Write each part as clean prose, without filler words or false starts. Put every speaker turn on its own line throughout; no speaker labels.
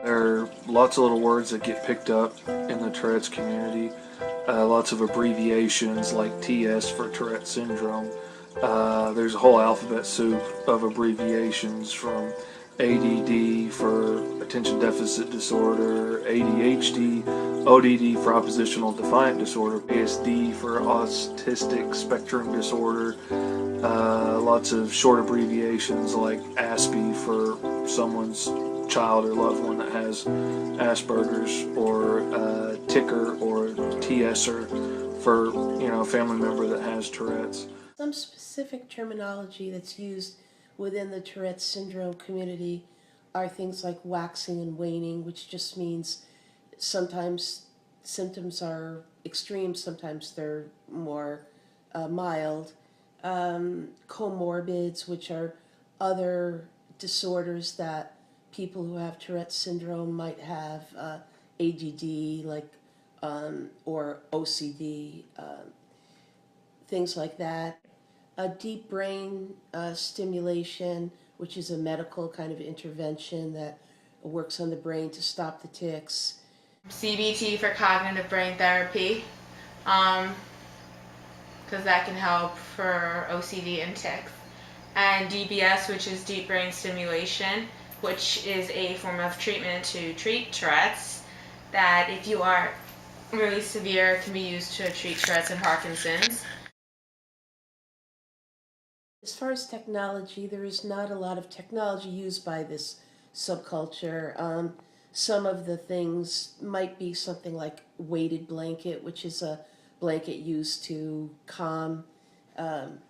There are lots of little words that get picked up in the Tourette's community. Lots of abbreviations like TS for Tourette syndrome. There's a whole alphabet soup of abbreviations from ADD for attention deficit disorder, ADHD, ODD for oppositional defiant disorder, ASD for autistic spectrum disorder. Lots of short abbreviations like ASPI for someone's child or loved one that has Asperger's, or TICR or TSR for a family member that has Tourette's.
Some specific terminology that's used within the Tourette syndrome community are things like waxing and waning, which just means sometimes symptoms are extreme, sometimes they're more mild. Comorbids, which are other disorders that people who have Tourette syndrome might have, ADD, or OCD, things like that. A deep brain stimulation, which is a medical kind of intervention that works on the brain to stop the tics.
CBT for cognitive brain therapy, because that can help for OCD and tics. And DBS, which is deep brain stimulation, which is a form of treatment to treat Tourette's, that if you are really severe can be used to treat Tourette's and Parkinson's.
As far as technology, there is not a lot of technology used by this subculture. Some of the things might be something like weighted blanket, which is a blanket used to calm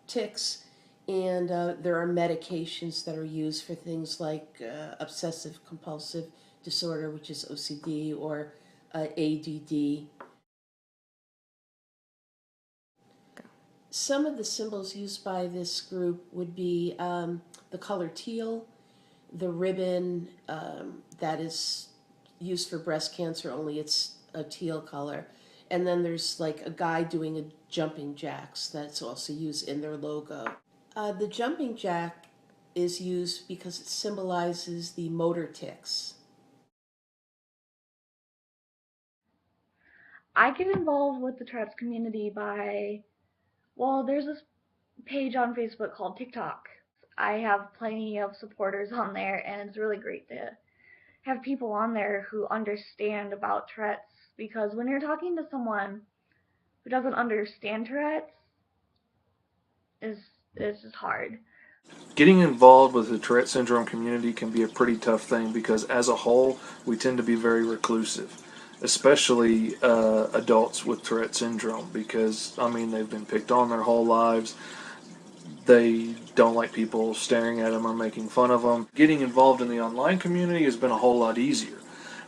tics. And there are medications that are used for things like obsessive compulsive disorder, which is OCD, or ADD. Some of the symbols used by this group would be the color teal, the ribbon that is used for breast cancer, only it's a teal color. And then there's like a guy doing a jumping jacks that's also used in their logo. The jumping jack is used because it symbolizes the motor tics.
I get involved with the Tourette's community by, there's this page on Facebook called TikTok. I have plenty of supporters on there, and it's really great to have people on there who understand about Tourette's, because when you're talking to someone who doesn't understand Tourette's, it's just hard.
Getting involved with the Tourette syndrome community can be a pretty tough thing because as a whole, we tend to be very reclusive, especially adults with Tourette syndrome, because, they've been picked on their whole lives. They don't like people staring at them or making fun of them. Getting involved in the online community has been a whole lot easier.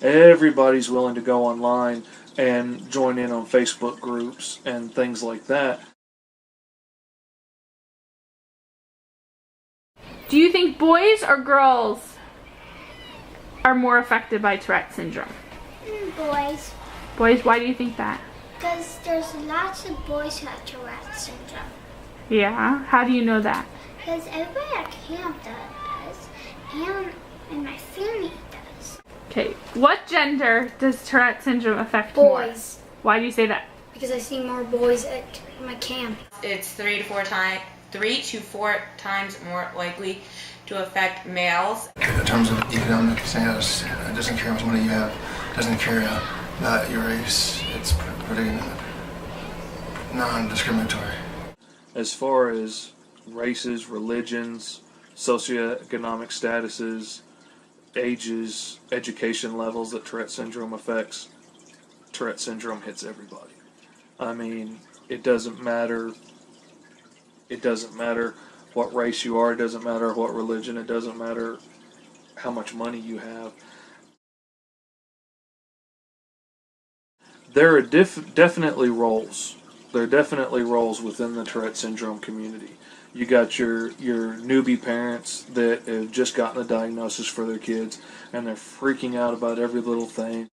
Everybody's willing to go online and join in on Facebook groups and things like that.
Do you think boys or girls are more affected by Tourette syndrome?
Boys.
Boys, why do you think that?
Because there's lots of boys who have Tourette syndrome.
Yeah, how do you know that?
Because everybody at camp does, and my family does.
Okay, what gender does Tourette syndrome affect more?
Boys.
Why do you say that?
Because I see more boys at my camp.
It's 3 to 4 times more likely to affect males.
In terms of economic status, it doesn't care how much money you have, it doesn't care about your race. It's pretty non-discriminatory.
As far as races, religions, socioeconomic statuses, ages, education levels that Tourette syndrome affects, Tourette syndrome hits everybody. It doesn't matter. It doesn't matter what race you are. It doesn't matter what religion. It doesn't matter how much money you have. There are definitely roles. There are definitely roles within the Tourette syndrome community. You got your newbie parents that have just gotten a diagnosis for their kids, and they're freaking out about every little thing.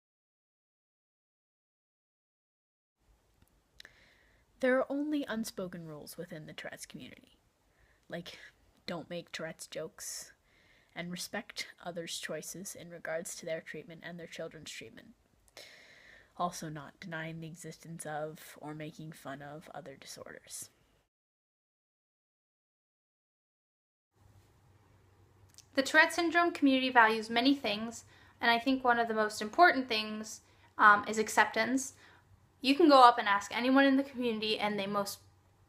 There are only unspoken rules within the Tourette's community. Like, don't make Tourette's jokes, and respect others' choices in regards to their treatment and their children's treatment. Also, not denying the existence of or making fun of other disorders.
The Tourette syndrome community values many things, and I think one of the most important things is acceptance. You can go up and ask anyone in the community, and they most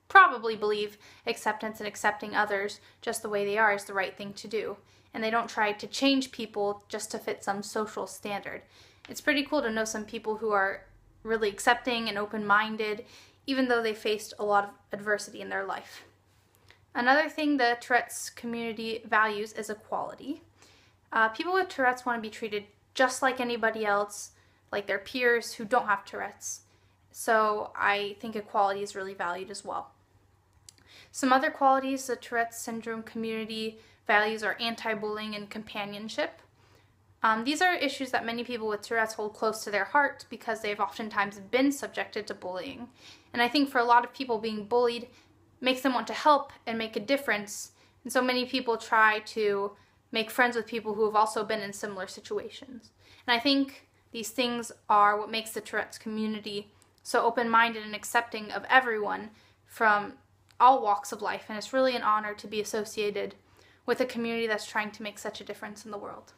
probably believe acceptance and accepting others just the way they are is the right thing to do. And they don't try to change people just to fit some social standard. It's pretty cool to know some people who are really accepting and open-minded, even though they faced a lot of adversity in their life. Another thing the Tourette's community values is equality. People with Tourette's want to be treated just like anybody else, like their peers who don't have Tourette's. So I think equality is really valued as well. Some other qualities the Tourette's syndrome community values are anti-bullying and companionship. These are issues that many people with Tourette's hold close to their heart because they've oftentimes been subjected to bullying. And I think for a lot of people, being bullied makes them want to help and make a difference. And so many people try to make friends with people who have also been in similar situations. And I think these things are what makes the Tourette's community so open-minded and accepting of everyone from all walks of life. And it's really an honor to be associated with a community that's trying to make such a difference in the world.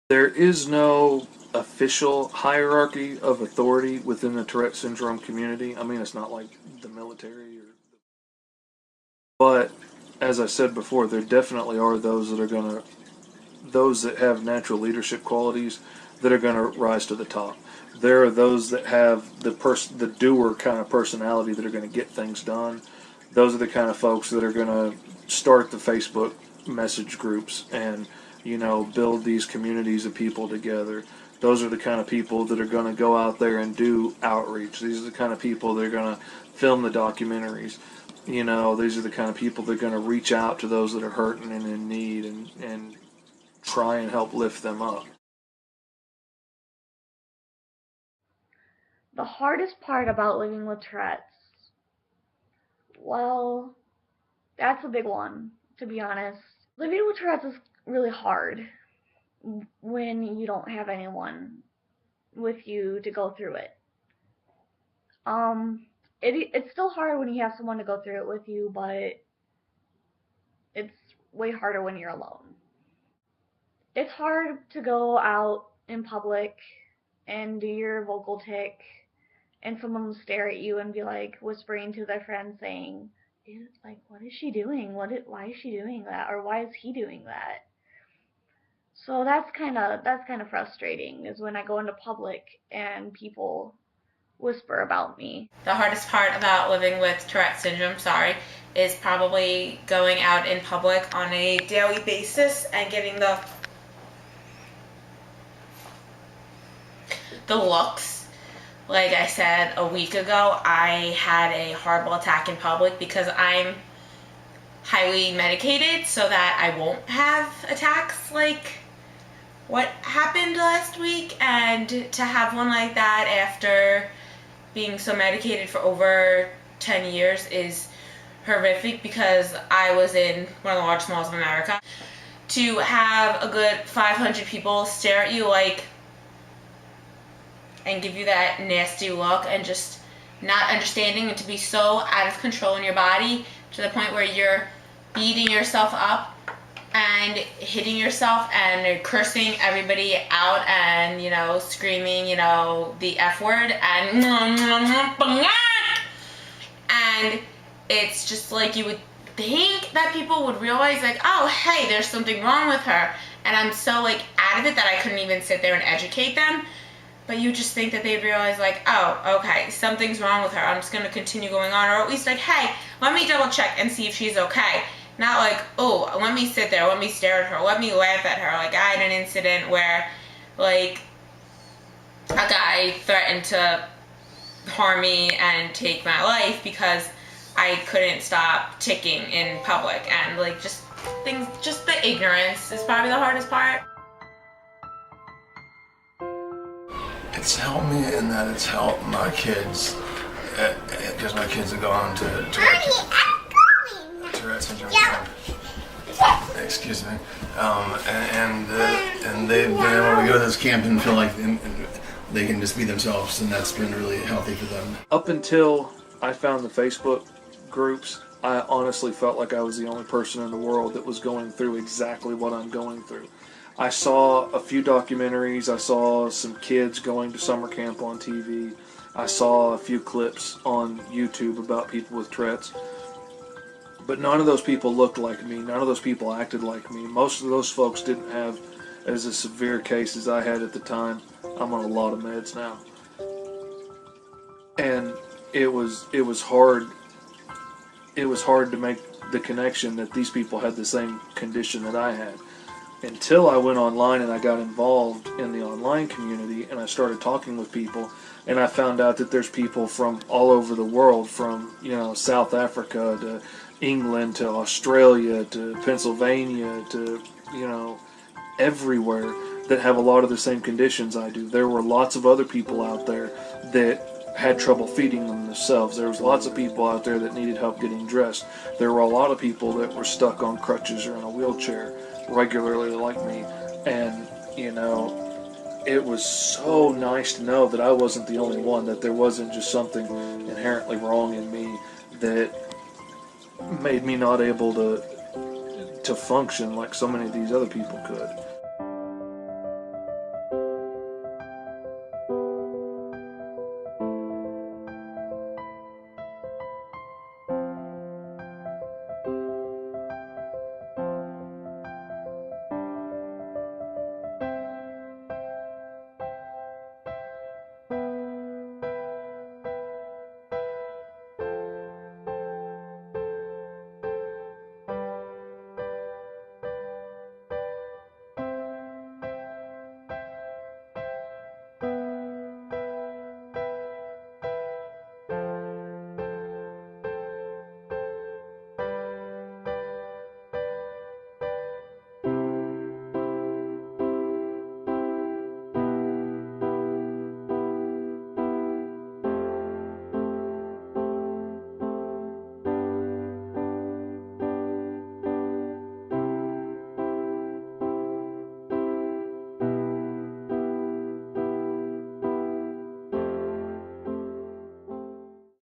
There is no official hierarchy of authority within the Tourette syndrome community. I mean, it's not like the military. But as I said before, there definitely are those that have natural leadership qualities that are going to rise to the top. There are those that have the doer kind of personality that are going to get things done. Those are the kind of folks that are going to start the Facebook message groups and, build these communities of people together. Those are the kind of people that are going to go out there and do outreach. These are the kind of people that are going to film the documentaries. These are the kind of people that are going to reach out to those that are hurting and in need and try and help lift them up.
The hardest part about living with Tourette's, well, that's a big one, to be honest. Living with Tourette's is really hard when you don't have anyone with you to go through it. It's still hard when you have someone to go through it with you, but it's way harder when you're alone. It's hard to go out in public and do your vocal tick and someone will stare at you and be like whispering to their friend saying, what is she doing? Why is she doing that? Or why is he doing that? So that's kind of frustrating, is when I go into public and people whisper about me.
The hardest part about living with Tourette syndrome, is probably going out in public on a daily basis and getting the looks. Like I said a week ago, I had a horrible attack in public because I'm highly medicated so that I won't have attacks like what happened last week. And to have one like that after being so medicated for over 10 years is horrific, because I was in one of the largest malls of America. To have a good 500 people stare at you and give you that nasty look and just not understanding, and to be so out of control in your body to the point where you're beating yourself up and hitting yourself and cursing everybody out and, screaming, the F word and it's just like, you would think that people would realize oh, hey, there's something wrong with her. And I'm so out of it that I couldn't even sit there and educate them. But you just think that they'd realize oh, okay, something's wrong with her. I'm just going to continue going on. Or at least hey, let me double check and see if she's okay. Not oh, let me sit there, let me stare at her, let me laugh at her. I had an incident where a guy threatened to harm me and take my life because I couldn't stop ticking in public. And just the ignorance is probably the hardest part.
It's helped me in that it's helped my kids, because my kids have gone to Tourette's Tourette syndrome camp. Excuse me. And they've been able to go to this camp and feel like they can just be themselves, and that's been really healthy for them.
Up until I found the Facebook groups, I honestly felt like I was the only person in the world that was going through exactly what I'm going through. I saw a few documentaries, I saw some kids going to summer camp on TV, I saw a few clips on YouTube about people with Tourette's, but none of those people looked like me, none of those people acted like me. Most of those folks didn't have as a severe case as I had at the time. I'm on a lot of meds now. And it was hard to make the connection that these people had the same condition that I had. Until I went online and I got involved in the online community and I started talking with people, and I found out that there's people from all over the world, from South Africa to England to Australia to Pennsylvania to everywhere, that have a lot of the same conditions I do. There were lots of other people out there that had trouble feeding themselves. There was lots of people out there that needed help getting dressed. There were a lot of people that were stuck on crutches or in a wheelchair regularly like me. And, it was so nice to know that I wasn't the only one, that there wasn't just something inherently wrong in me that made me not able to function like so many of these other people could.